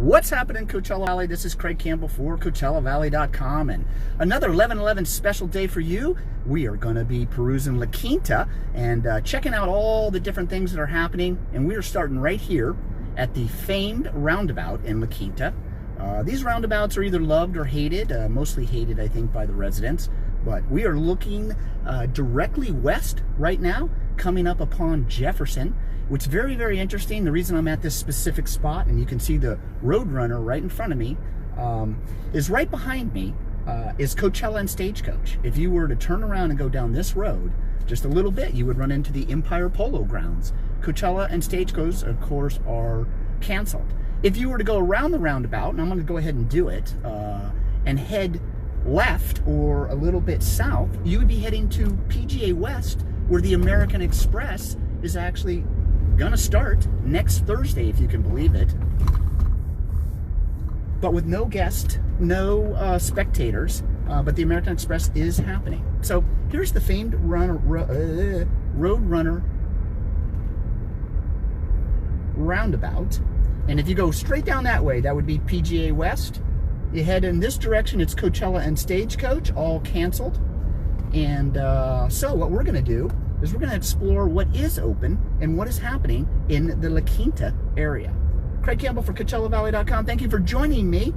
What's happening, Coachella Valley? This is Craig Campbell for CoachellaValley.com, and another 11/11 special day for you. We are going to be perusing Laquinta and checking out all the different things that are happening, and we are starting right here at the famed roundabout in Laquinta. These roundabouts are either loved or hated, mostly hated, I think, by the residents, but we are looking directly west right now, coming up upon Jefferson. What's very, very interesting, the reason I'm at this specific spot, and you can see the roadrunner right in front of me, is right behind me is Coachella and Stagecoach. If you were to turn around and go down this road just a little bit, you would run into the Empire Polo Grounds. Coachella and Stagecoach, of course, are canceled. If you were to go around the roundabout, and I'm going to go ahead and do it, and head left or a little bit south, you would be heading to PGA West, where the American Express is actually gonna start next Thursday, if you can believe it, but with no guests, no spectators, but the American Express is happening. So here's the famed roadrunner roundabout, and if you go straight down that way, that would be PGA West. You head in this direction, it's Coachella and Stagecoach, all canceled. And so what we're gonna do is we're going to explore what is open and what is happening in the Laquinta area. Craig Campbell for CoachellaValley.com. Thank you for joining me.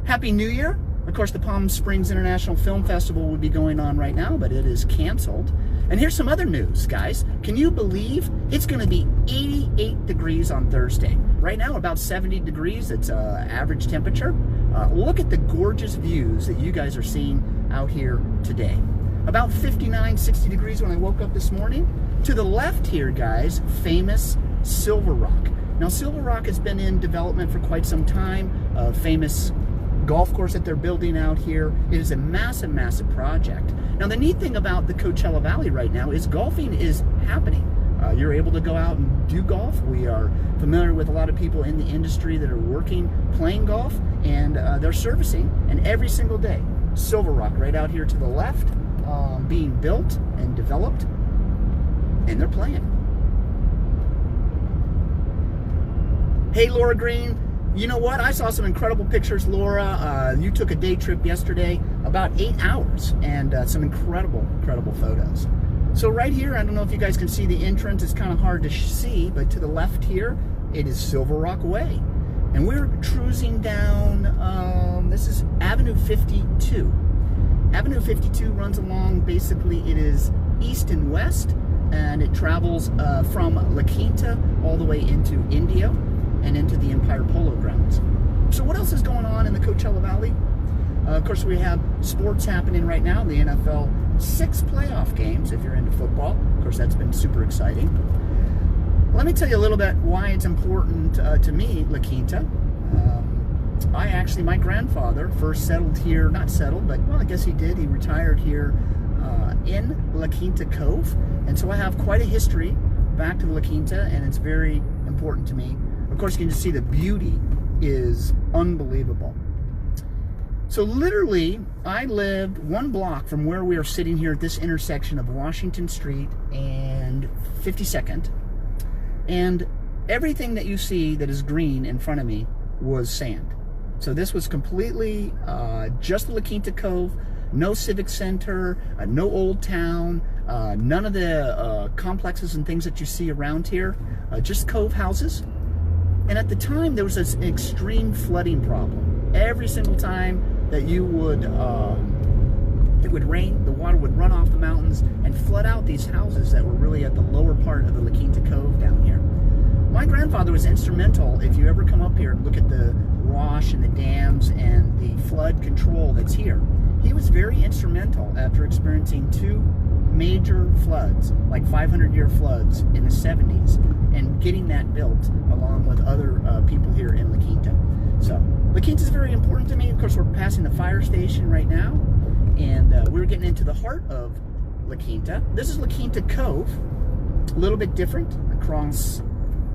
Happy New Year. Of course, the Palm Springs International Film Festival would be going on right now, but it is canceled. And here's some other news, guys. Can you believe it's going to be 88 degrees on Thursday? Right now, about 70 degrees. It's average temperature. Look at the gorgeous views that you guys are seeing out here today. About 59, 60 degrees when I woke up this morning. To the left here, guys, famous Silver Rock. Now, Silver Rock has been in development for quite some time. A famous golf course that they're building out here. It is a massive, massive project. Now, the neat thing about the Coachella Valley right now is golfing is happening. You're able to go out and do golf. We are familiar with a lot of people in the industry that are working, playing golf, and they're servicing. And every single day, Silver Rock right out here to the left, being built and developed, and they're playing. Hey, Laura Green, you know what? I saw some incredible pictures, Laura. You took a day trip yesterday, about 8 hours, and some incredible, incredible photos. So right here, I don't know if you guys can see the entrance. It's kind of hard to see, but to the left here, it is Silver Rock Way. And we're cruising down, this is Avenue 52. Avenue 52 runs along, basically it is east and west, and it travels from Laquinta all the way into Indio and into the Empire Polo Grounds. So what else is going on in the Coachella Valley? Of course, we have sports happening right now. The NFL 6 playoff games, if you're into football. Of course, that's been super exciting. Let me tell you a little bit why it's important to me, Laquinta. My grandfather first settled here, not settled, but, well, I guess he did. He retired here in Laquinta Cove. And so I have quite a history back to Laquinta, and it's very important to me. Of course, you can just see the beauty is unbelievable. So literally, I lived 1 block from where we are sitting here at this intersection of Washington Street and 52nd. And everything that you see that is green in front of me was sand. So this was completely just the Laquinta Cove, no Civic Center, no Old Town, none of the complexes and things that you see around here, just cove houses. And at the time, there was this extreme flooding problem. Every single time that you would, it would rain, the water would run off the mountains and flood out these houses that were really at the lower part of the Laquinta Cove down here. My grandfather was instrumental. If you ever come up here and look at the wash and the dams and the flood control that's here, he was very instrumental after experiencing 2 major floods, like 500-year floods in the 70s, and getting that built along with other people here in Laquinta. So Laquinta is very important to me. Of course, we're passing the fire station right now, and we're getting into the heart of Laquinta. This is Laquinta Cove, a little bit different, across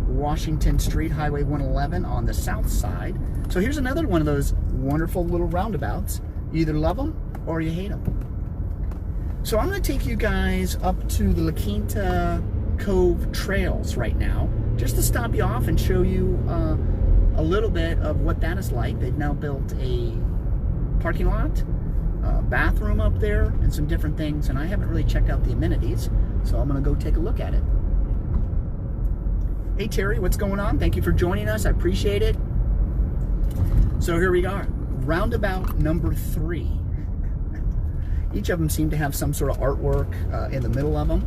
Washington Street, Highway 111 on the south side. So here's another one of those wonderful little roundabouts. You either love them or you hate them. So I'm going to take you guys up to the Laquinta Cove trails right now, just to stop you off and show you a little bit of what that is like. They've now built a parking lot, a bathroom up there, and some different things, and I haven't really checked out the amenities, so I'm going to go take a look at it. Hey Terry, what's going on? Thank you for joining us. I appreciate it. So here we are, roundabout number 3. Each of them seem to have some sort of artwork in the middle of them.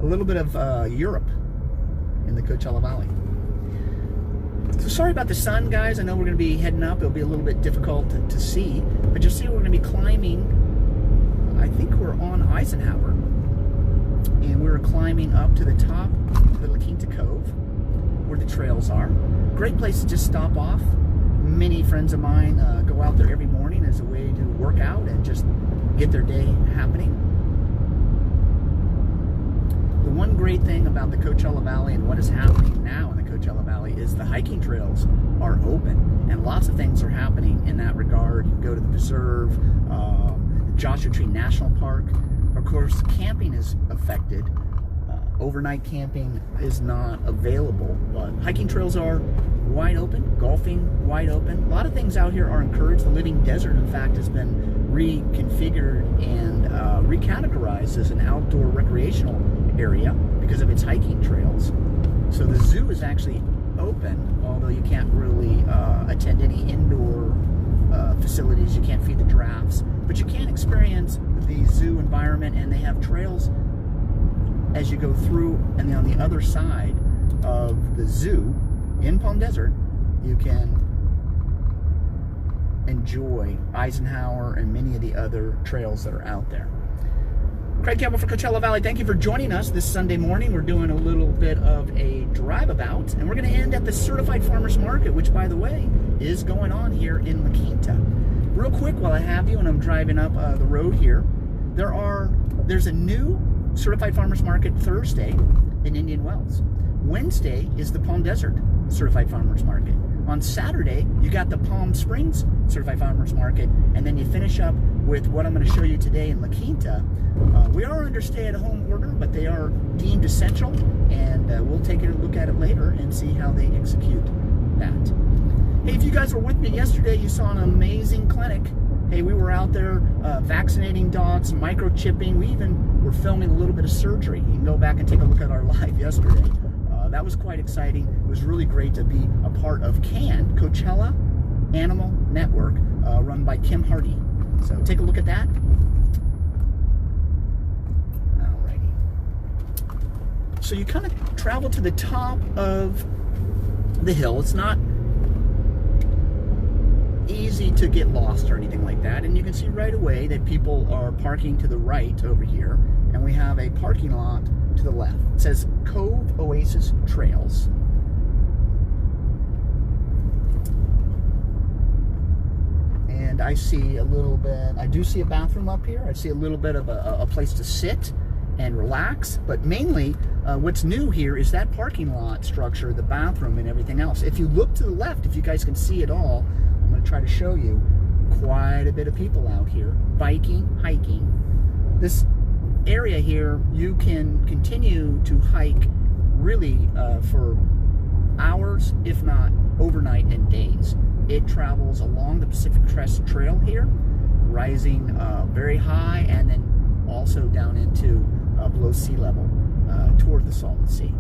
A little bit of Europe in the Coachella Valley. So sorry about the sun, guys. I know we're going to be heading up. It'll be a little bit difficult to see, but you'll see we're going to be climbing. I think we're on Eisenhower, and we're climbing up to the top of the Laquinta Cove, where the trails are. Great place to just stop off. Many friends of mine go out there every morning as a way to work out and just get their day happening. The one great thing about the Coachella Valley and what is happening now in the Coachella Valley is the hiking trails are open, and lots of things are happening in that regard. You can go to the preserve, Joshua Tree National Park. Of course, camping is affected. Overnight camping is not available, but hiking trails are wide open, golfing wide open. A lot of things out here are encouraged. The Living Desert, in fact, has been reconfigured and recategorized as an outdoor recreational area because of its hiking trails. So the zoo is actually open, although you can't really attend any indoor facilities. You can't feed the giraffes, but you can experience the zoo environment, and they have trails as you go through, and then on the other side of the zoo in Palm Desert, you can enjoy Eisenhower and many of the other trails that are out there. Craig Campbell for Coachella Valley, thank you for joining us this Sunday morning. We're doing a little bit of a drive about, and we're going to end at the Certified Farmers Market, which, by the way, is going on here in Laquinta. Real quick, while I have you and I'm driving up the road here, there's a new Certified Farmers Market Thursday in Indian Wells. Wednesday is the Palm Desert Certified Farmers Market. On Saturday, you got the Palm Springs Certified Farmers Market, and then you finish up with what I'm going to show you today in Laquinta. We are under stay-at-home order, but they are deemed essential, and we'll take a look at it later and see how they execute that. Hey, if you guys were with me yesterday, you saw an amazing clinic. Hey, we were out there vaccinating dogs, microchipping. We even were filming a little bit of surgery. You can go back and take a look at our live yesterday. That was quite exciting. It was really great to be a part of CAN, Coachella Animal Network, run by Kim Hardy. So take a look at that. Alrighty. So you kind of travel to the top of the hill. It's not easy to get lost or anything like that, and you can see right away that people are parking to the right over here, and we have a parking lot to the left. It says Cove Oasis Trails. And I see a little bit, I do see a bathroom up here. I see a little bit of a place to sit and relax, but mainly what's new here is that parking lot structure, the bathroom and everything else. If you look to the left, if you guys can see it all, I'm going to try to show you quite a bit of people out here biking, hiking. This area here, you can continue to hike really for hours, if not overnight and days. It travels along the Pacific Crest Trail here, rising very high, and then also down into below sea level toward the Salton Sea.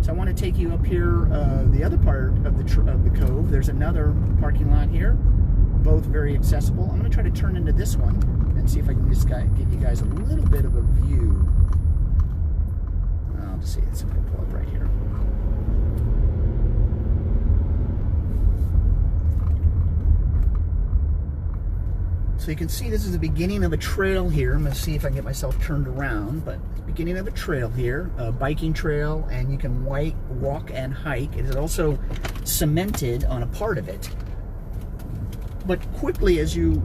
So I want to take you up here, the other part of the cove. There's another parking lot here, both very accessible. I'm going to try to turn into this one and see if I can just give you guys a little bit of a view. I'll just see, it's going to pull up right here. So you can see this is the beginning of a trail here. I'm going to see if I can get myself turned around, but beginning of a trail here, a biking trail, and you can walk and hike. It is also cemented on a part of it. But quickly, as you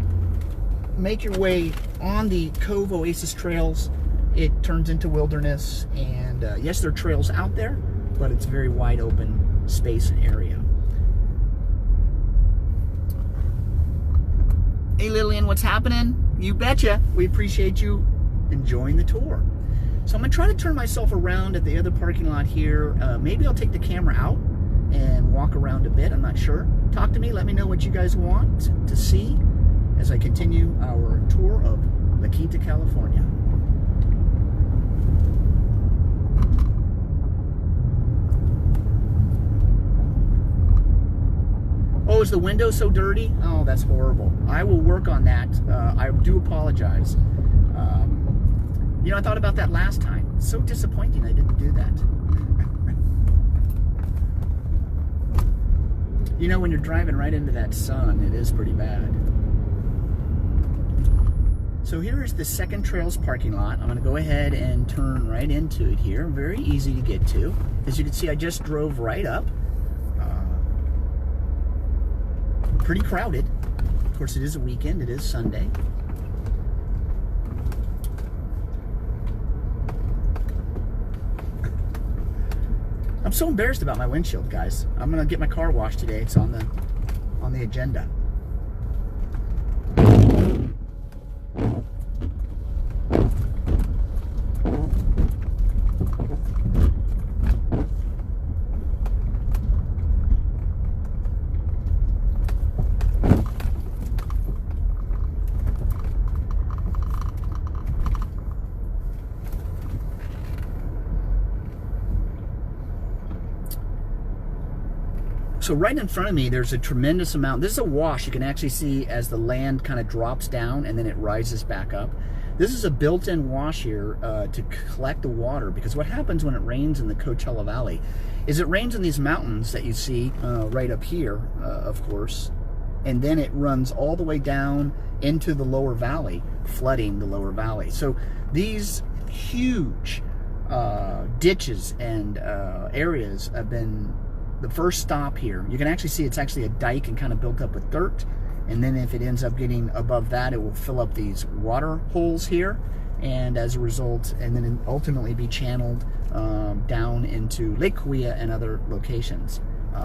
make your way on the Cove Oasis trails, it turns into wilderness, and yes, there are trails out there, but it's very wide open space and area. Hey Lillian, what's happening? You betcha. We appreciate you enjoying the tour. So I'm going to try to turn myself around at the other parking lot here. Maybe I'll take the camera out and walk around a bit. I'm not sure. Talk to me. Let me know what you guys want to see as I continue our tour of Laquinta, California. Oh, is the window so dirty? Oh, that's horrible. I will work on that. I do apologize. You know, I thought about that last time. It's so disappointing I didn't do that. You know, when you're driving right into that sun, it is pretty bad. So here is the Second Trails parking lot. I'm going to go ahead and turn right into it here. Very easy to get to. As you can see, I just drove right up. Pretty crowded. Of course, it is a weekend. It is Sunday. I'm so embarrassed about my windshield, guys. I'm gonna get my car washed today. It's on the agenda. So right in front of me, there's a tremendous amount. This is a wash. You can actually see as the land kind of drops down and then it rises back up. This is a built-in wash here to collect the water, because what happens when it rains in the Coachella Valley is it rains in these mountains that you see right up here, of course, and then it runs all the way down into the lower valley, flooding the lower valley. So these huge ditches and areas have been the first stop here. You can actually see it's actually a dike and kind of built up with dirt, and then if it ends up getting above that, it will fill up these water holes here, and as a result, and then ultimately be channeled down into Lake Quinta and other locations,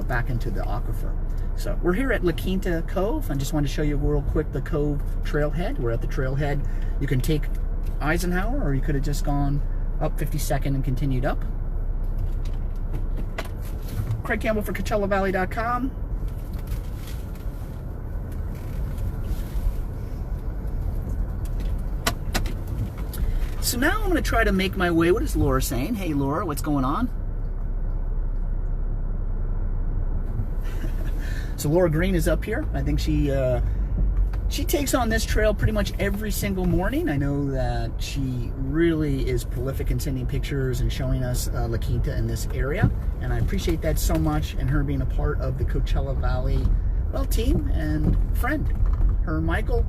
back into the aquifer. So we're here at Laquinta Cove. I just wanted to show you real quick the Cove Trailhead. We're at the trailhead. You can take Eisenhower, or you could have just gone up 52nd and continued up. Craig Campbell for CoachellaValley.com. So now I'm going to try to make my way. What is Laura saying? Hey Laura, what's going on? So Laura Green is up here. I think she takes on this trail pretty much every single morning. I know that she really is prolific in sending pictures and showing us Laquinta in this area, and I appreciate that so much, and her being a part of the Coachella Valley, well, team and friend. Her Michael,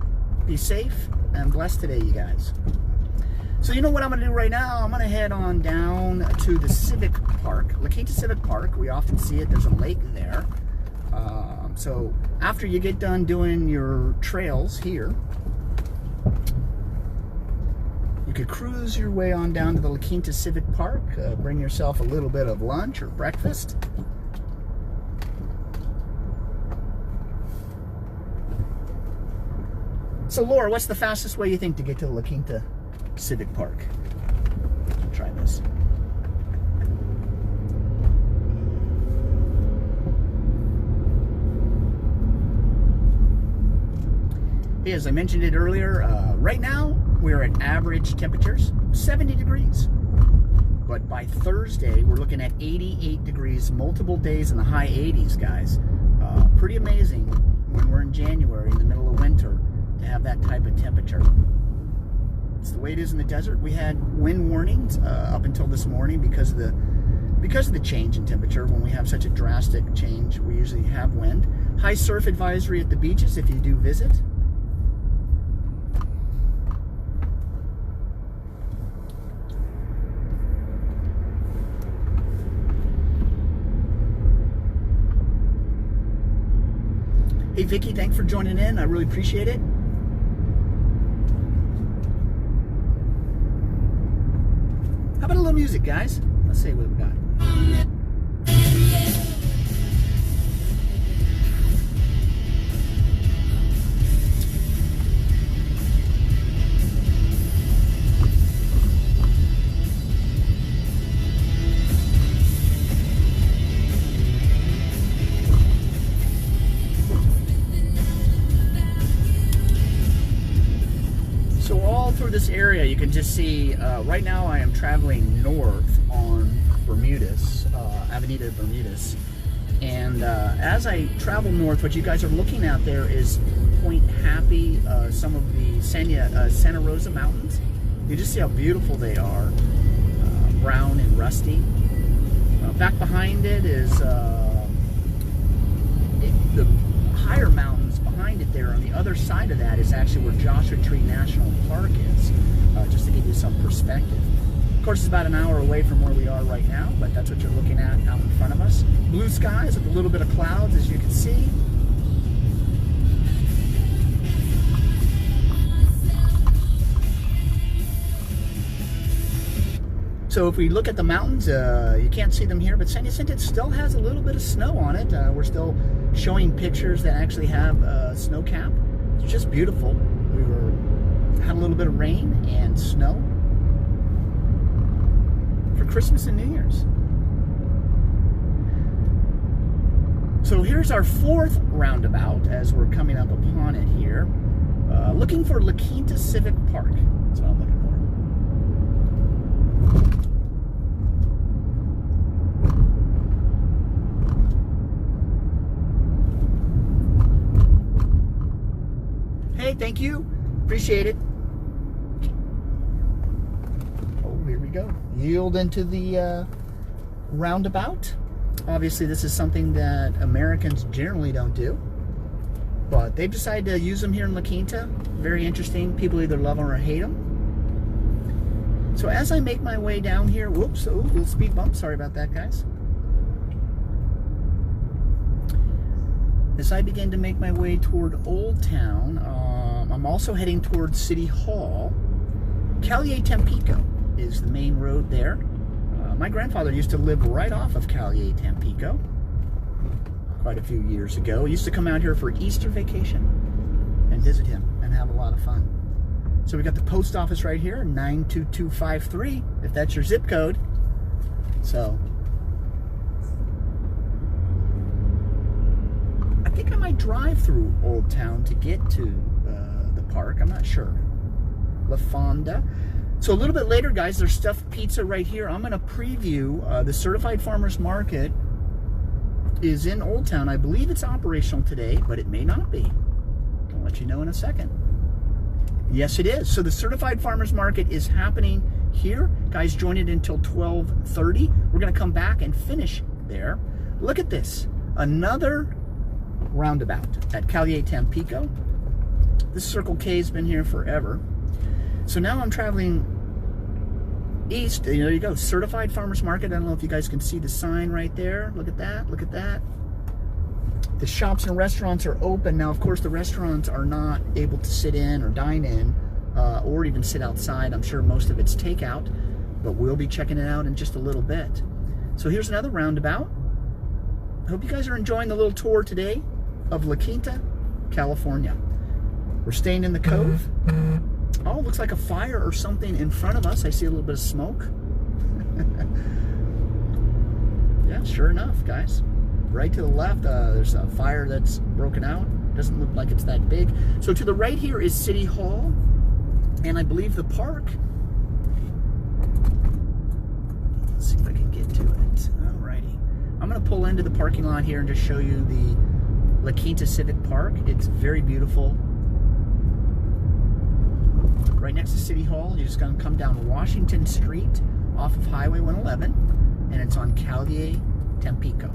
be safe and blessed today, you guys. So you know what I'm going to do right now? I'm going to head on down to the Civic Park, Laquinta Civic Park. We often see it. There's a lake there. So after you get done doing your trails here, you could cruise your way on down to the Laquinta Civic Park, bring yourself a little bit of lunch or breakfast. So Laura, what's the fastest way you think to get to the Laquinta Civic Park? I'll try this. As I mentioned it earlier, right now we're at average temperatures, 70 degrees. But by Thursday, we're looking at 88 degrees, multiple days in the high 80s, guys. Pretty amazing when we're in January, in the middle of winter, to have that type of temperature. It's the way it is in the desert. We had wind warnings up until this morning because of the change in temperature. When we have such a drastic change, we usually have wind. High surf advisory at the beaches if you do visit. Hey Vicky, thanks for joining in. I really appreciate it. How about a little music, guys? Let's see what we got. through this area, you can just see, right now I am traveling north on Bermudez, Avenida Bermudez. And as I travel north, what you guys are looking at there is Point Happy, some of the Santa Rosa Mountains. You just see how beautiful they are, brown and rusty. Back behind it is the higher mountains behind it there. On the other side of that is actually where Joshua Tree National Park is, just to give you some perspective. Of course, it's about an hour away from where we are right now, but that's what you're looking at out in front of us. Blue skies with a little bit of clouds, as you can see. So if we look at the mountains, you can't see them here, but San Jacinto still has a little bit of snow on it. We're still showing pictures that actually have snow cap. It's just beautiful. Had a little bit of rain and snow for Christmas and New Year's. So here's our fourth roundabout as we're coming up upon it here. Looking for Laquinta Civic Park. That's what I'm looking for. Hey, thank you. Appreciate it. Oh, here we go. Yield into the roundabout. Obviously, this is something that Americans generally don't do, but they've decided to use them here in Laquinta. Very interesting. People either love them or hate them. So as I make my way down here, whoops, oh, little speed bump. Sorry about that, guys. As I begin to make my way toward Old Town, I'm also heading towards City Hall. Calle Tampico is the main road there. My grandfather used to live right off of Calle Tampico quite a few years ago. He used to come out here for Easter vacation and visit him and have a lot of fun. So we got the post office right here, 92253, if that's your zip code. So I think I might drive through Old Town to get to the park. I'm not sure. La Fonda. So a little bit later, guys, there's stuffed pizza right here. I'm going to preview the Certified Farmers Market is in Old Town. I believe it's operational today, but it may not be. I'll let you know in a second. Yes, it is. So the Certified Farmers Market is happening here. Guys, join it until 12:30. We're going to come back and finish there. Look at this. Another roundabout at Calle Tampico. This Circle K has been here forever. So now I'm traveling east. There you go, Certified Farmers Market. I don't know if you guys can see the sign right there. Look at that, look at that. The shops and restaurants are open. Now, of course, the restaurants are not able to sit in or dine in or even sit outside. I'm sure most of it's takeout, but we'll be checking it out in just a little bit. So here's another roundabout. I hope you guys are enjoying the little tour today of Laquinta, California. We're staying in the Cove. Oh, looks like a fire or something in front of us. I see a little bit of smoke. Yeah, sure enough, guys. Right to the left, there's a fire that's broken out. Doesn't look like it's that big. So to the right here is City Hall, and I believe the park. Let's see if I can get to it. Alrighty. I'm going to pull into the parking lot here and just show you the Laquinta Civic Park. It's very beautiful. Right next to City Hall, you're just going to come down Washington Street off of Highway 111, and it's on Calle Tampico.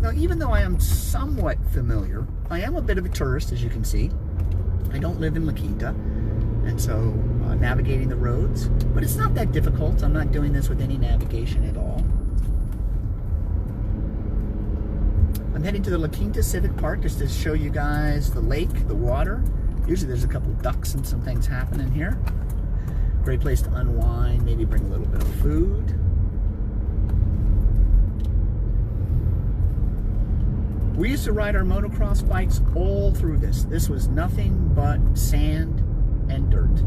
Now, even though I am somewhat familiar, I am a bit of a tourist, as you can see. I don't live in Laquinta, and so navigating the roads, but it's not that difficult. I'm not doing this with any navigation at all. I'm heading to the Laquinta Civic Park just to show you guys the lake, the water. Usually there's a couple of ducks and some things happening here. Great place to unwind, maybe bring a little bit of food. We used to ride our motocross bikes all through this. This was nothing but sand and dirt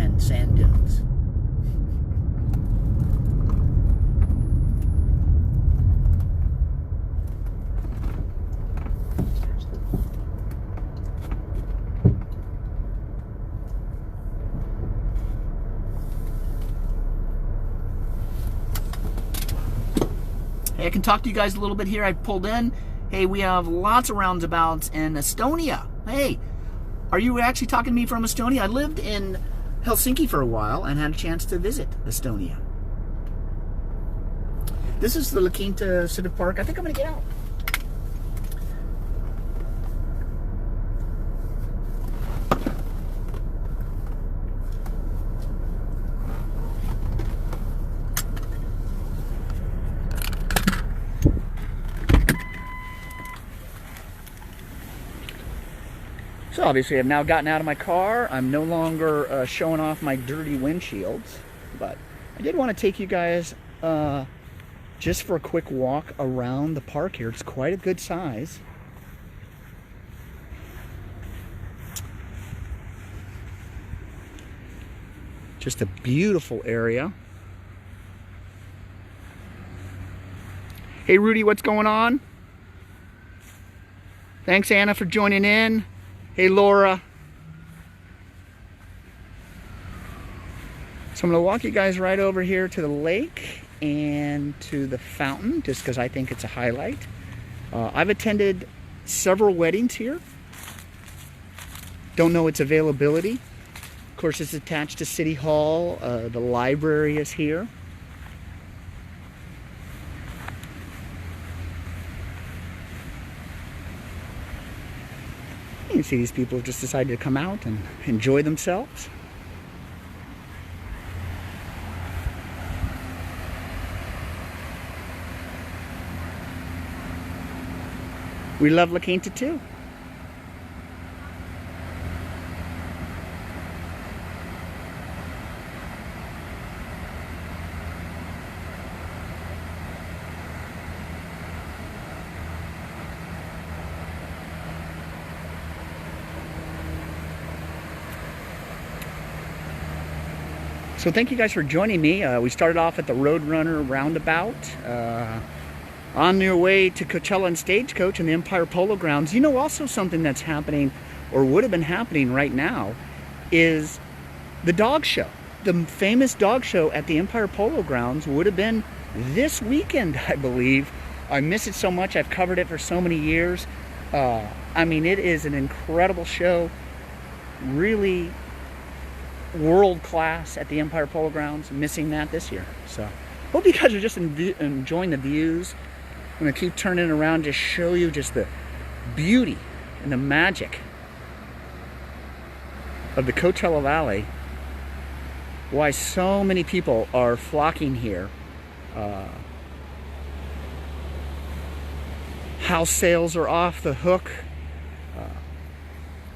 and sand dunes. Hey, I can talk to you guys a little bit here. I pulled in. Hey, we have lots of roundabouts in Estonia. Hey, are you actually talking to me from Estonia? I lived in Helsinki for a while and had a chance to visit Estonia. This is the Laquinta Civic Park. I think I'm going to get out. So obviously I've now gotten out of my car. I'm no longer showing off my dirty windshields, but I did want to take you guys just for a quick walk around the park here. It's quite a good size. Just a beautiful area. Hey Rudy, what's going on? Thanks Anna for joining in. Hey Laura. So I'm going to walk you guys right over here to the lake and to the fountain, just because I think it's a highlight. I've attended several weddings here. Don't know its availability. Of course, it's attached to City Hall. The library is here. You can see these people have just decided to come out and enjoy themselves. We love Laquinta too. So thank you guys for joining me. We started off at the Roadrunner roundabout. On your way to Coachella and Stagecoach and the Empire Polo Grounds. You know, also something that's happening, or would have been happening right now, is the dog show. The famous dog show at the Empire Polo Grounds would have been this weekend, I believe. I miss it so much. I've covered it for so many years. I mean, it is an incredible show. Really world class at the Empire Polo Grounds. Missing that this year. So hope you guys are just enjoying the views. I'm going to keep turning around to show you just the beauty and the magic of the Coachella Valley. Why so many people are flocking here. House sales are off the hook.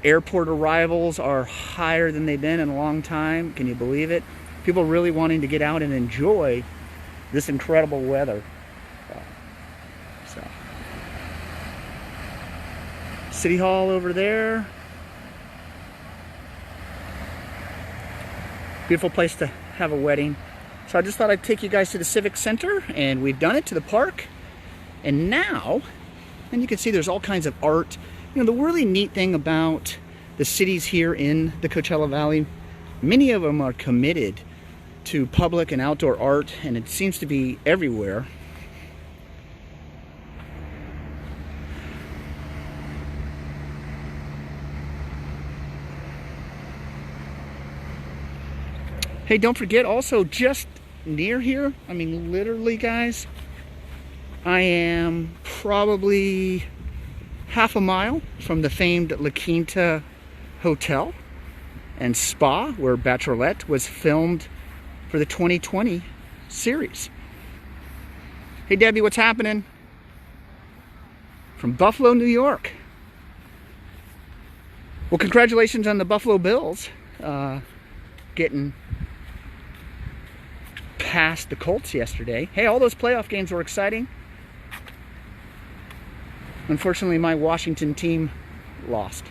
Airport arrivals are higher than they've been in a long time. Can you believe it? People really wanting to get out and enjoy this incredible weather. So, City Hall over there. Beautiful place to have a wedding. So I just thought I'd take you guys to the Civic Center, and we've done it, to the park. And now, and you can see there's all kinds of art. You know, the really neat thing about the cities here in the Coachella Valley, many of them are committed to public and outdoor art, and it seems to be everywhere. Hey, don't forget also, just near here, I mean literally guys, I am probably half a mile from the famed Laquinta Hotel and Spa, where Bachelorette was filmed for the 2020 series. Hey Debbie, what's happening? From Buffalo, New York. Well, congratulations on the Buffalo Bills getting past the Colts yesterday. Hey, all those playoff games were exciting. Unfortunately, my Washington team lost.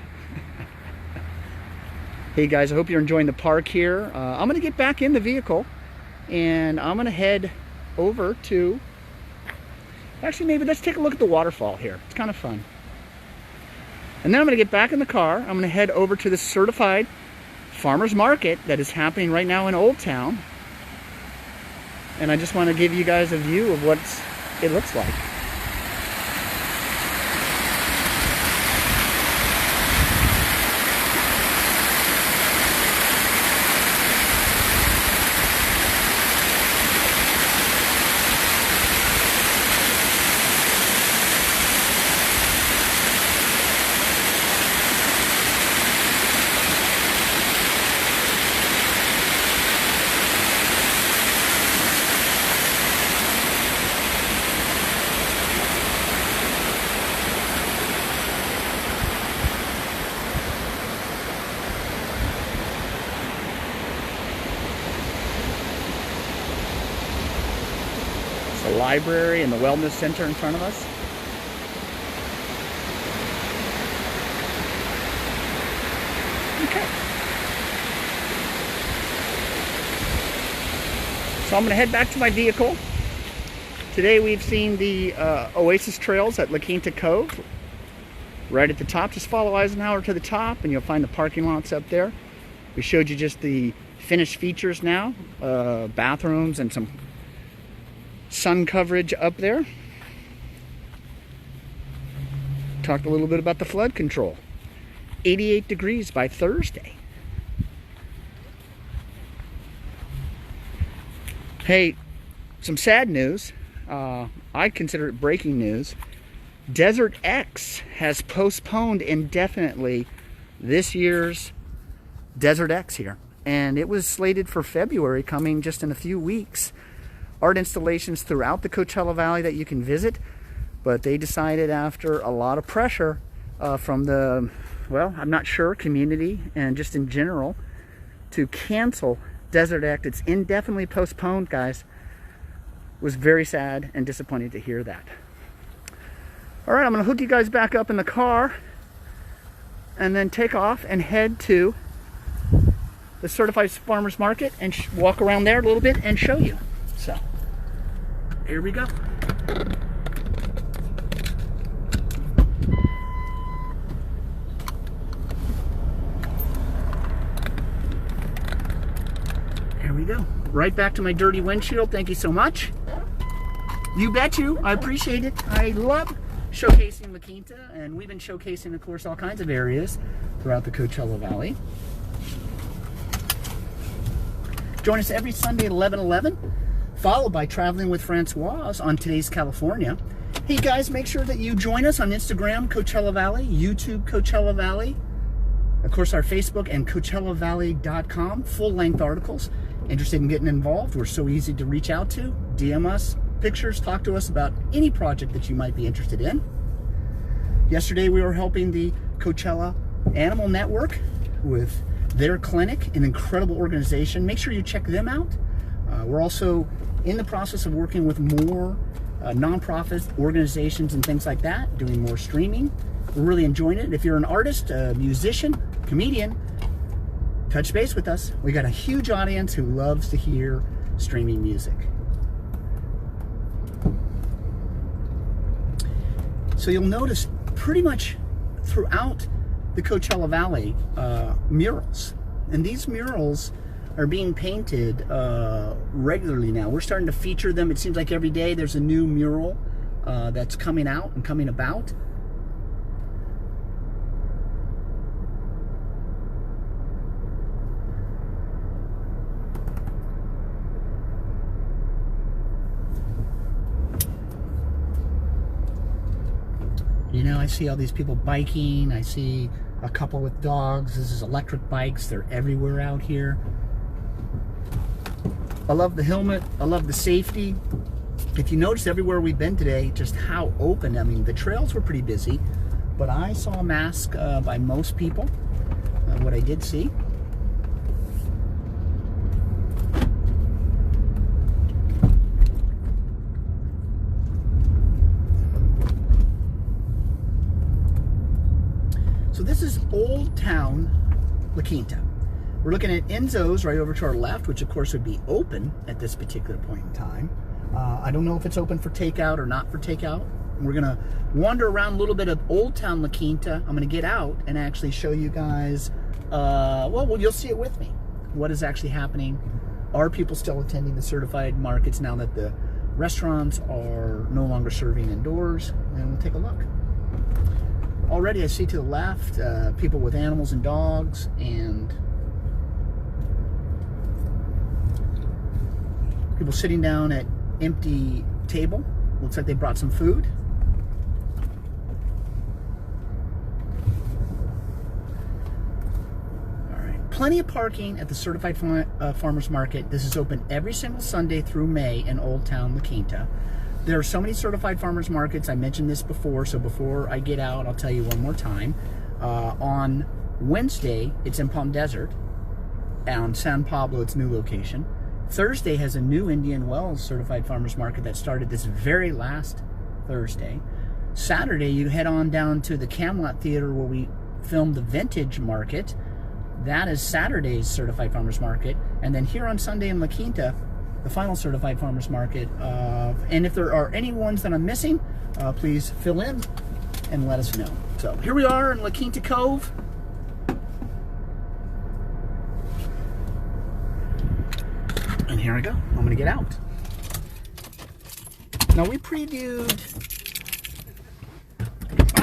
Hey guys, I hope you're enjoying the park here. I'm going to get back in the vehicle and I'm going to head over to... Actually, maybe let's take a look at the waterfall here. It's kind of fun. And then I'm going to get back in the car. I'm going to head over to the certified farmers market that is happening right now in Old Town. And I just want to give you guys a view of what's it looks like. The library and the wellness center in front of us. Okay. So I'm going to head back to my vehicle. Today we've seen the Oasis trails at Laquinta Cove. Right at the top, just follow Eisenhower to the top and you'll find the parking lots up there. We showed you just the finished features now, bathrooms and some sun coverage up there. Talked a little bit about the flood control. 88 degrees by Thursday. Hey, some sad news. I consider it breaking news. Desert X has postponed indefinitely this year's Desert X here. And it was slated for February, coming just in a few weeks. Art installations throughout the Coachella Valley that you can visit, but they decided after a lot of pressure from the, well, I'm not sure, community and just in general, to cancel Desert X. It's indefinitely postponed, guys. Was very sad and disappointed to hear that. All right, I'm going to hook you guys back up in the car and then take off and head to the Certified Farmers Market and walk around there a little bit and show you. So, here we go. Here we go. Right back to my dirty windshield. Thank you so much. You bet you. I appreciate it. I love showcasing Laquinta, and we've been showcasing, of course, all kinds of areas throughout the Coachella Valley. Join us every Sunday at 11:11. Followed by Traveling with Francoise on Today's California. Hey guys, make sure that you join us on Instagram, Coachella Valley, YouTube, Coachella Valley, of course our Facebook and CoachellaValley.com, full-length articles. Interested in getting involved? We're so easy to reach out to. DM us pictures, talk to us about any project that you might be interested in. Yesterday we were helping the Coachella Animal Network with their clinic, an incredible organization. Make sure you check them out. We're also in the process of working with more nonprofit organizations and things like that, doing more streaming. We're really enjoying it. If you're an artist, a musician, comedian, touch base with us. We got a huge audience who loves to hear streaming music. So you'll notice pretty much throughout the Coachella Valley murals. And these murals are being painted regularly now. We're starting to feature them. It seems like every day there's a new mural that's coming out and coming about. You know, I see all these people biking. I see a couple with dogs. This is electric bikes. They're everywhere out here. I love the helmet. I love the safety. If you notice everywhere we've been today, just how open. I mean, the trails were pretty busy, but I saw a mask by most people, what I did see. So this is Old Town Laquinta. We're looking at Enzo's right over to our left, which of course would be open at this particular point in time. I don't know if it's open for takeout or not for takeout. We're gonna wander around a little bit of Old Town Laquinta. I'm gonna get out and actually show you guys, well, you'll see it with me. What is actually happening? Are people still attending the certified markets now that the Restaurants are no longer serving indoors, and we'll take a look. Already I see to the left people with animals and dogs, and people sitting down at empty table. Looks like they brought some food. All right, plenty of parking at the Certified Farmers Market. This is open every single Sunday through May in Old Town Laquinta. There are so many Certified Farmers Markets. I mentioned this before, so before I get out, I'll tell you one more time. On Wednesday, it's in Palm Desert. On San Pablo, its new location. Thursday has a new Indian Wells Certified Farmers Market that started this very last Thursday. Saturday, you head on down to the Camelot Theater where we filmed the Vintage Market. That is Saturday's Certified Farmers Market. And then here on Sunday in Laquinta, the final Certified Farmers Market. And if there are any ones that I'm missing, please fill in and let us know. So here we are in Laquinta Cove. And here I go. I'm going to get out. Now I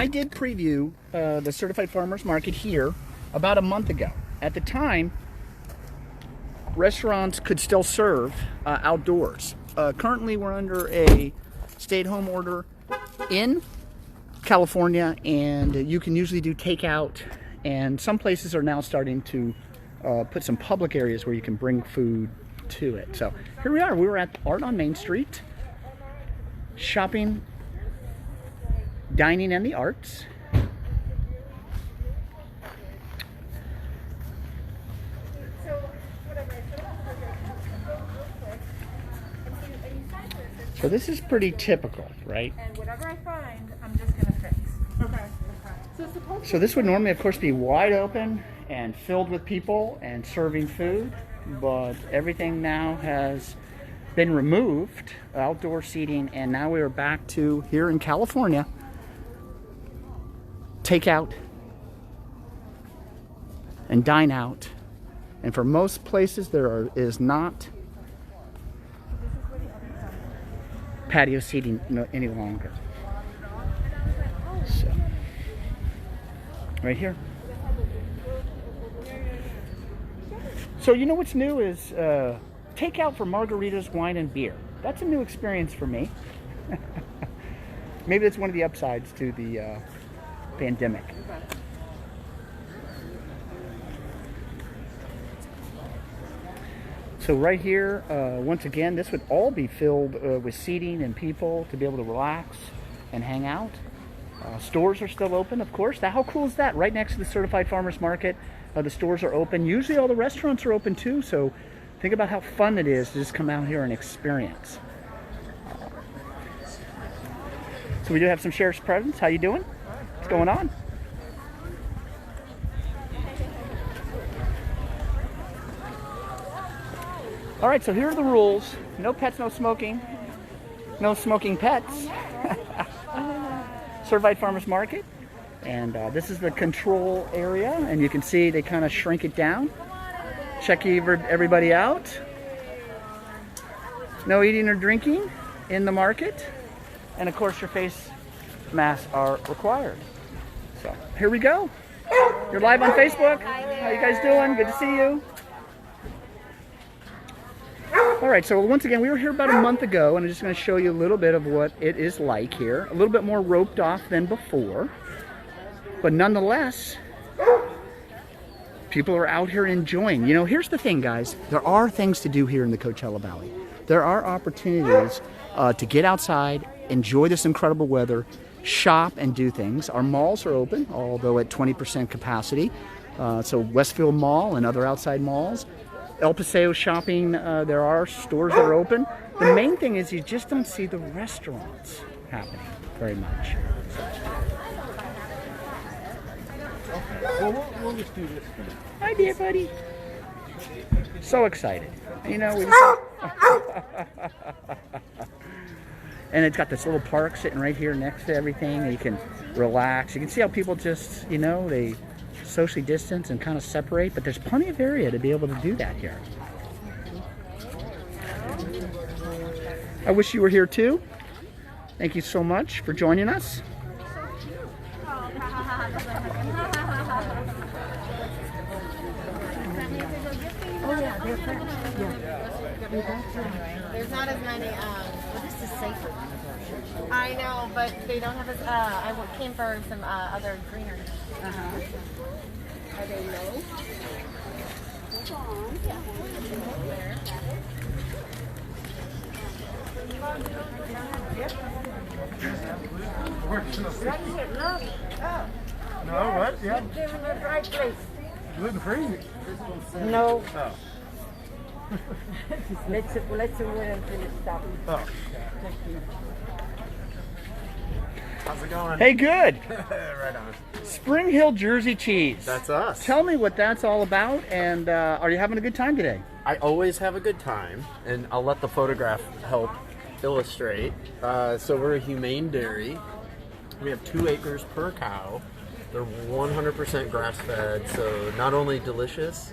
did preview the Certified Farmers Market here about a month ago. At the time, restaurants could still serve outdoors. Currently, we're under a stay-at-home order in California, and you can usually do takeout, and some places are now starting to put some public areas where you can bring food to it. So here we are. We were at Art on Main Street, shopping, dining, and the arts. So this is pretty typical, right? And whatever I find, I'm just gonna fix. Okay. So this would normally, of course, be wide open and filled with people and serving food, but everything now has been removed, outdoor seating, and now we are back to, here in California, take out and dine out. And for most places, is not patio seating any longer. So, right here. So you know what's new is takeout for margaritas, wine, and beer. That's a new experience for me. Maybe that's one of the upsides to the pandemic. So right here, once again, this would all be filled with seating and people to be able to relax and hang out. Stores are still open, of course. How cool is that? Right next to the Certified Farmers Market, the stores are open. Usually all the restaurants are open too, so think about how fun it is to just come out here and experience. So we do have some sheriff's presence. How you doing? What's going on? All right, so here are the rules. No pets, no smoking. No smoking pets. Certified Farmers Market. And this is the control area, and you can see they kind of shrink it down. Check everybody out. No eating or drinking in the market. And of course your face masks are required. So here we go. You're live on Facebook. How you guys doing? Good to see you. All right, so once again, we were here about a month ago, and I'm just going to show you a little bit of what it is like here. A little bit more roped off than before, but nonetheless, people are out here enjoying. You know, here's the thing, guys. There are things to do here in the Coachella Valley. There are opportunities to get outside, enjoy this incredible weather, shop and do things. Our malls are open, although at 20% capacity. So Westfield Mall and other outside malls. El Paseo shopping, there are stores that are open. The main thing is you just don't see the restaurants happening very much. Well, we'll just do this. Hi, dear buddy. So excited. You know, and it's got this little park sitting right here next to everything. And you can relax. You can see how people just, you know, they socially distance and kind of separate, but there's plenty of area to be able to do that here. I wish you were here too. Thank you so much for joining us. There's not as many. Well, this is safer. I know, but they don't have as. I came for some other greenery. Are they low? Hold on. Yeah. No, what? Yeah. Give him the right place. Gluten free? No. Oh. Let's wait until it stops. Oh. How's it going? Hey, good. Right on. Spring Hill Jersey cheese. That's us. Tell me what that's all about, and are you having a good time today? I always have a good time, and I'll let the photograph help illustrate. So we're a humane dairy. We have 2 acres per cow. They're 100% grass-fed, so not only delicious,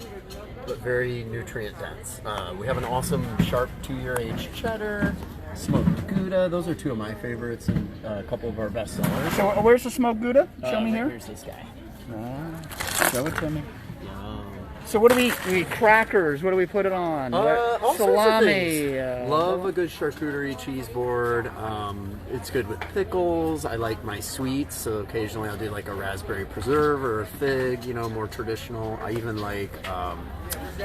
but very nutrient dense. We have an awesome sharp 2-year-aged cheddar, smoked Gouda. Those are 2 of my favorites and a couple of our best sellers. So where's the smoked Gouda? Show me here. Here's this guy. Show it to me. Yum. So what do we crackers? What do we put it on? All sorts of Salami. things. Love a good charcuterie cheese board. It's good with pickles. I like my sweets, so occasionally I'll do like a raspberry preserve or a fig, you know, more traditional. I even like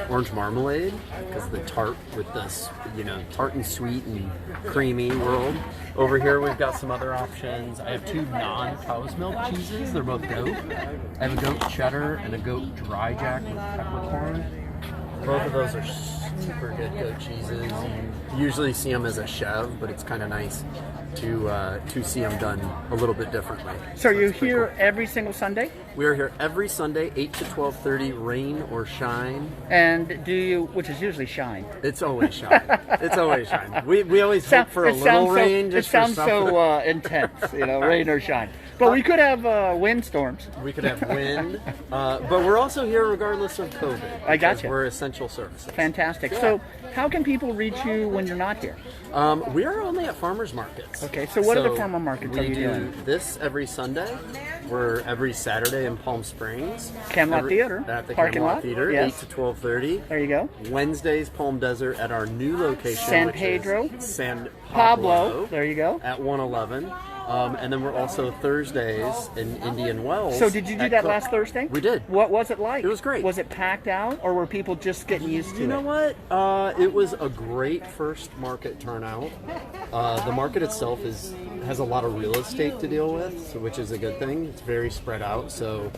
orange marmalade because the tart with this, you know, tart and sweet and creamy world. Over here we've got some other options. I have 2 non-cow's milk cheeses. They're both goat. I have a goat cheddar and a goat dry jack with peppercorn. Both of those are super good goat cheeses. You usually see them as a chev, but it's kind of nice to see them done a little bit differently. So you're it's pretty here cool. every single Sunday? We are here every Sunday, 8 to 12:30, rain or shine. And do you, which is usually shine? It's always shine. It's always shine. We always hope for a little rain. It sounds so intense, you know, rain or shine. But we could have windstorms. We could have wind, but we're also here regardless of COVID. I got because you. We're essential services. Fantastic. Yeah. So how can people reach you when you're not here? We are only at farmers markets. Okay, so what are the farmer markets we are you do doing? this every Sunday. We're every Saturday in Palm Springs. Camelot Theater. At the Parking Camelot lot, Theater, yes. 8 to 12:30. There you go. Wednesdays, Palm Desert at our new location. San which is Pedro. San Pablo. There you go. At 111. And then we're also Thursdays in Indian Wells. So did you do at that Cook. last Thursday? We did. What was it like? It was great. Was it packed out, or were people just getting used to it? You know what? It was a great first market turnout. The market itself has a lot of real estate to deal with, which is a good thing. It's very spread out, so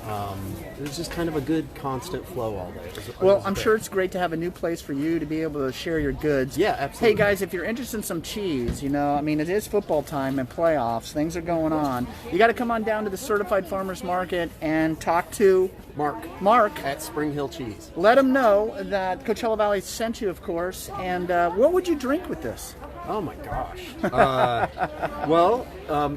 it was just kind of a good constant flow all day. Well, I'm sure it's great to have a new place for you to be able to share your goods. Yeah, absolutely. Hey guys, if you're interested in some cheese, you know, I mean, it is football time and playoffs. Things are going on. You got to come on down to the Certified Farmers Market and talk to Mark at Spring Hill Cheese. Let him know that Coachella Valley sent you, of course. And what would you drink with this? Oh my gosh.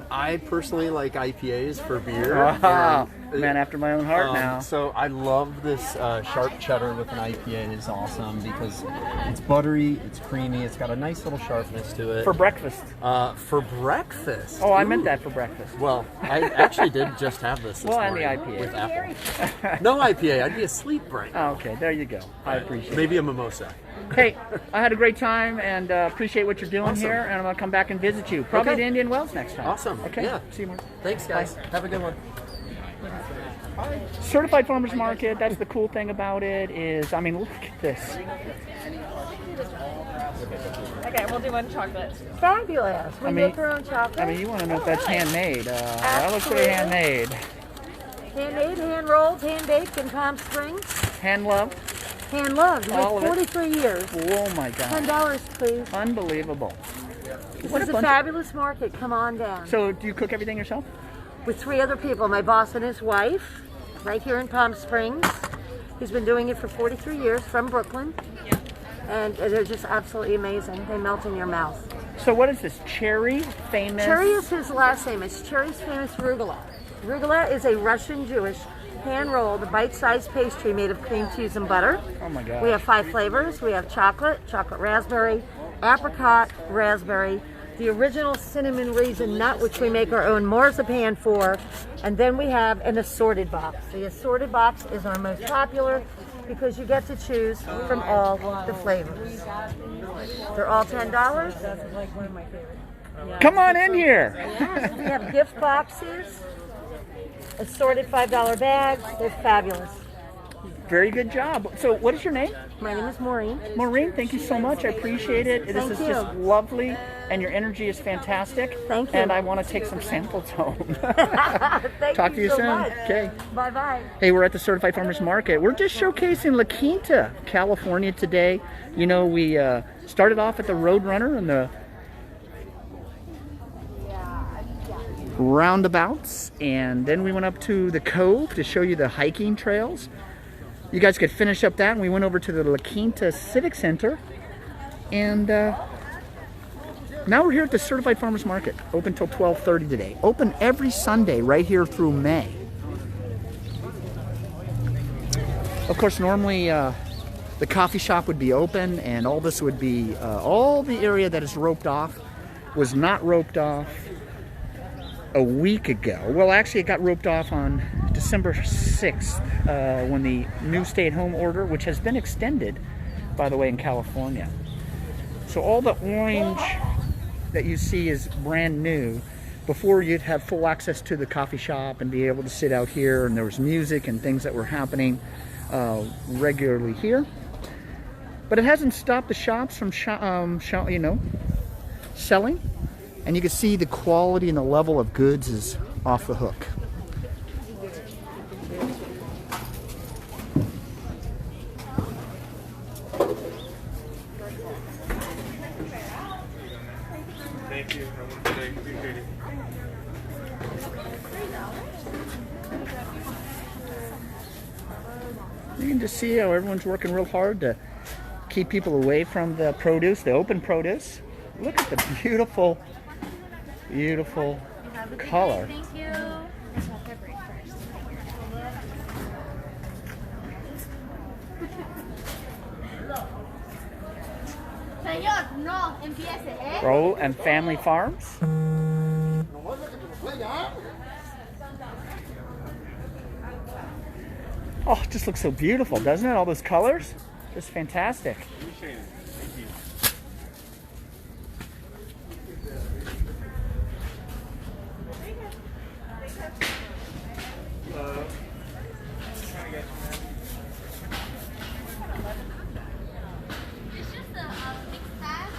I personally like IPAs for beer. Wow. Man after my own heart now. So I love this sharp cheddar with an IPA. It's awesome because it's buttery, it's creamy, it's got a nice little sharpness to it. For breakfast. For breakfast. Oh, I Ooh. meant that for breakfast. Well, I actually did just have this Well, and morning the IPA. with apple. No IPA, I'd be asleep right now. Oh, okay, there you go. I appreciate it. Maybe a mimosa. Hey, I had a great time and appreciate what you're doing Awesome. here, and I'm going to come back and visit you. Probably Okay. at Indian Wells next time. Awesome. Okay. Yeah. See you, Mark. Thanks, guys. Have a good one. Certified Farmers Market, that's the cool thing about it is, I mean, look at this. Okay, we'll do 1 chocolate. Fabulous. We I mean- make our own chocolate. I mean, you want to know if that's handmade. That looks pretty handmade. Handmade, hand rolled, hand baked in Palm Springs. Hand loved. Hand loved. All of With it? 43 years. Oh my God. $10, please. Unbelievable. This What is a a bunch fabulous market. Come on down. So do you cook everything yourself? With 3 other people, my boss and his wife, right here in Palm Springs. He's been doing it for 43 years from Brooklyn. And they're just absolutely amazing. They melt in your mouth. So what is this? Cherry famous? Cherry is his last name. It's Cherry's famous rugula. Rugula is a Russian Jewish hand-rolled bite-sized pastry made of cream cheese and butter. Oh my God. We have 5 flavors. We have chocolate, chocolate raspberry, apricot raspberry, the original cinnamon raisin nut, which we make our own marzipan for, and then we have an assorted box. The assorted box is our most popular because you get to choose from all the flavors. They're all $10. That's like one of my favorites. Come on in here. Yes, we have gift boxes, assorted $5 bags. They're fabulous. Very good job. So what is your name? My name is Maureen. Maureen, thank you so much. I appreciate it. This is just lovely, and your energy is fantastic. Thank you. And I want to take some samples home. Thank Talk to you so soon. much. Okay. Bye-bye. Hey, we're at the Certified Farmers Market. We're just showcasing Laquinta, California today. You know, we started off at the Roadrunner and the roundabouts, and then we went up to the Cove to show you the hiking trails. You guys could finish up that, and we went over to the Laquinta Civic Center, and now we're here at the Certified Farmers Market, open till 12:30 today. Open every Sunday right here through May. Of course, normally the coffee shop would be open, and all this would be, all the area that is roped off was not roped off a week ago. Well, actually it got roped off on December 6th when the new stay-at-home order, which has been extended, by the way, in California. So all the orange that you see is brand new. Before, you'd have full access to the coffee shop and be able to sit out here, and there was music and things that were happening regularly here. But it hasn't stopped the shops from selling. And you can see the quality and the level of goods is off the hook. Thank you. Appreciate it. You can just see how everyone's working real hard to keep people away from the produce, the open produce. Look at the beautiful color. Thank you. Señor, no empiece, ¿eh? Roll and Family Farms. Oh, it just looks so beautiful, doesn't it? All those colors, just fantastic. Appreciate it. Thank you. It's just a big pack.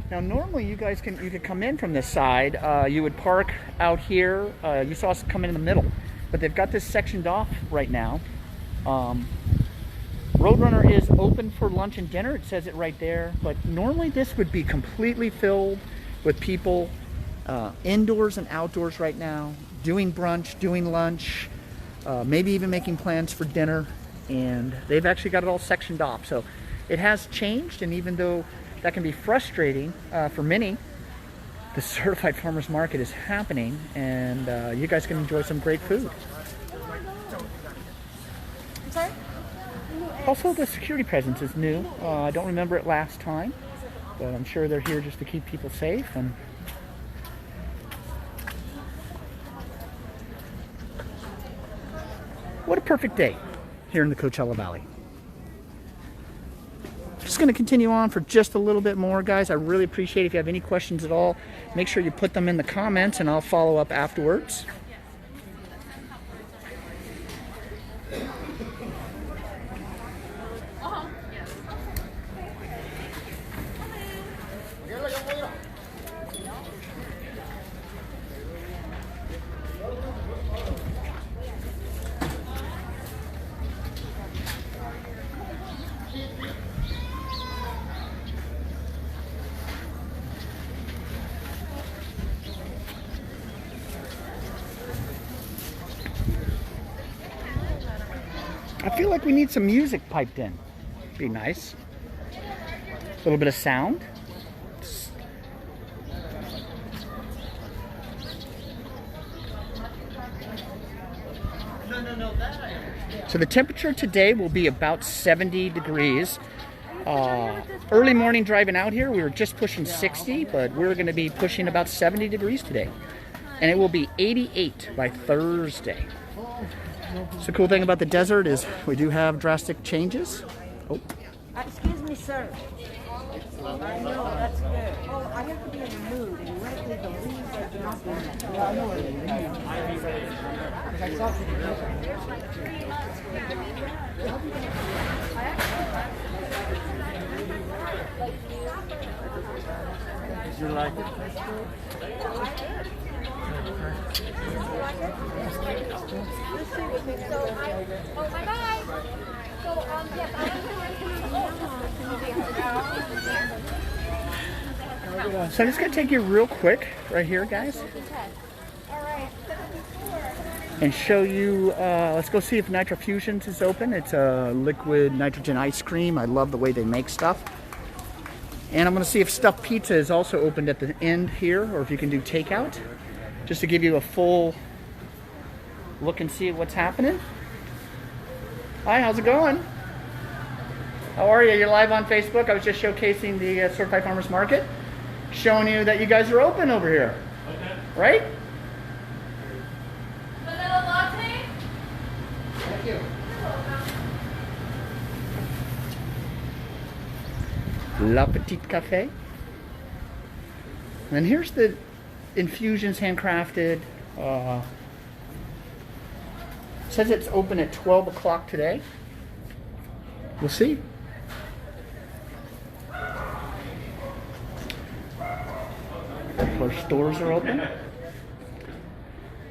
Now, normally you guys can come in from this side. You would park out here. You saw us come in the middle, but they've got this sectioned off right now. Roadrunner is open for lunch and dinner. It says it right there. But normally this would be completely filled with people indoors and outdoors right now, doing brunch, doing lunch, maybe even making plans for dinner. And they've actually got it all sectioned off. So it has changed, and even though that can be frustrating for many, the Certified Farmers Market is happening, and you guys can enjoy some great food. Also, the security presence is new. I don't remember it last time, but I'm sure they're here just to keep people safe. And what a perfect day here in the Coachella Valley. Just going to continue on for just a little bit more, guys. I really appreciate it. If you have any questions at all, make sure you put them in the comments, and I'll follow up afterwards. I feel like we need some music piped in. Be nice. A little bit of sound. So the temperature today will be about 70 degrees. Early morning driving out here, we were just pushing 60, but we're going to be pushing about 70 degrees today. And it will be 88 by Thursday. So the cool thing about the desert is we do have drastic changes. Oh. Excuse me, sir. I know, that's good. Oh, I have to be in the mood, and lately the leaves are dropping. Yeah, I know what Did you like it? So I'm just going to take you real quick right here, guys, and show you, let's go see if Nitro Fusions is open. It's a liquid nitrogen ice cream. I love the way they make stuff. And I'm going to see if Stuffed Pizza is also opened at the end here, or if you can do takeout, just to give you a full look and see what's happening. Hi, how's it going? How are you? You're live on Facebook. I was just showcasing the Certified Farmers Market, showing you that you guys are open over here. Okay. Right? Vanilla latte? Thank you. La Petite Cafe. And here's the infusions handcrafted. Says it's open at 12 o'clock today. We'll see. Our stores are open.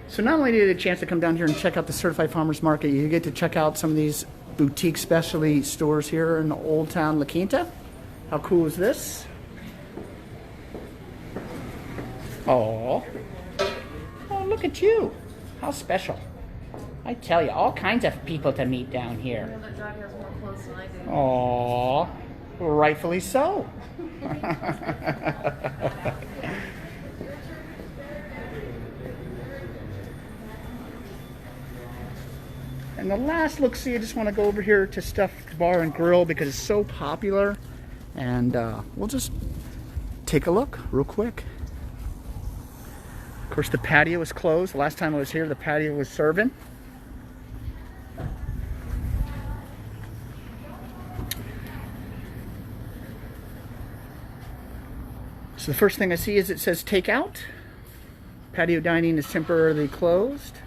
So not only do you get a chance to come down here and check out the Certified Farmers Market, you get to check out some of these boutique specialty stores here in Old Town Laquinta. How cool is this? Oh, look at you. How special. I tell you, all kinds of people to meet down here. Oh, rightfully so. And the last look-see, I just want to go over here to Stuffed Bar and Grill because it's so popular. And we'll just take a look real quick. Of course, the patio is closed. The last time I was here, the patio was serving. So the first thing I see is it says takeout. Patio dining is temporarily closed.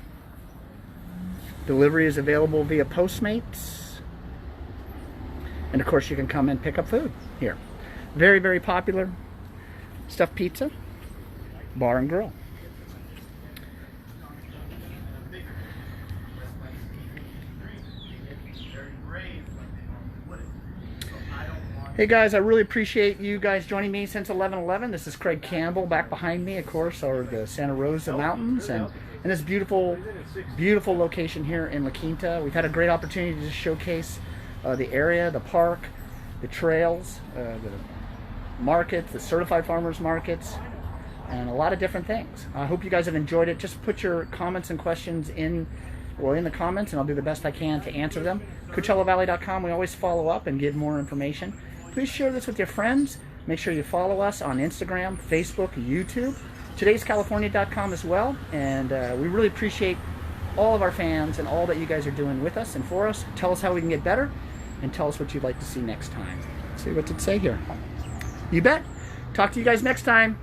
Delivery is available via Postmates. And of course you can come and pick up food here. Very, very popular. Stuffed Pizza, Bar and Grill. Hey guys, I really appreciate you guys joining me since 11/11. This is Craig Campbell. Back behind me, of course, are the Santa Rosa Mountains and this beautiful, beautiful location here in La Quinta. We've had a great opportunity to just showcase the area, the park, the trails, the markets, the certified farmers markets, and a lot of different things. I hope you guys have enjoyed it. Just put your comments and questions in the comments, and I'll do the best I can to answer them. CoachellaValley.com, we always follow up and give more information. Please share this with your friends. Make sure you follow us on Instagram, Facebook, YouTube, todayscalifornia.com as well. And we really appreciate all of our fans and all that you guys are doing with us and for us. Tell us how we can get better, and tell us what you'd like to see next time. Let's see, what's it say here? You bet. Talk to you guys next time.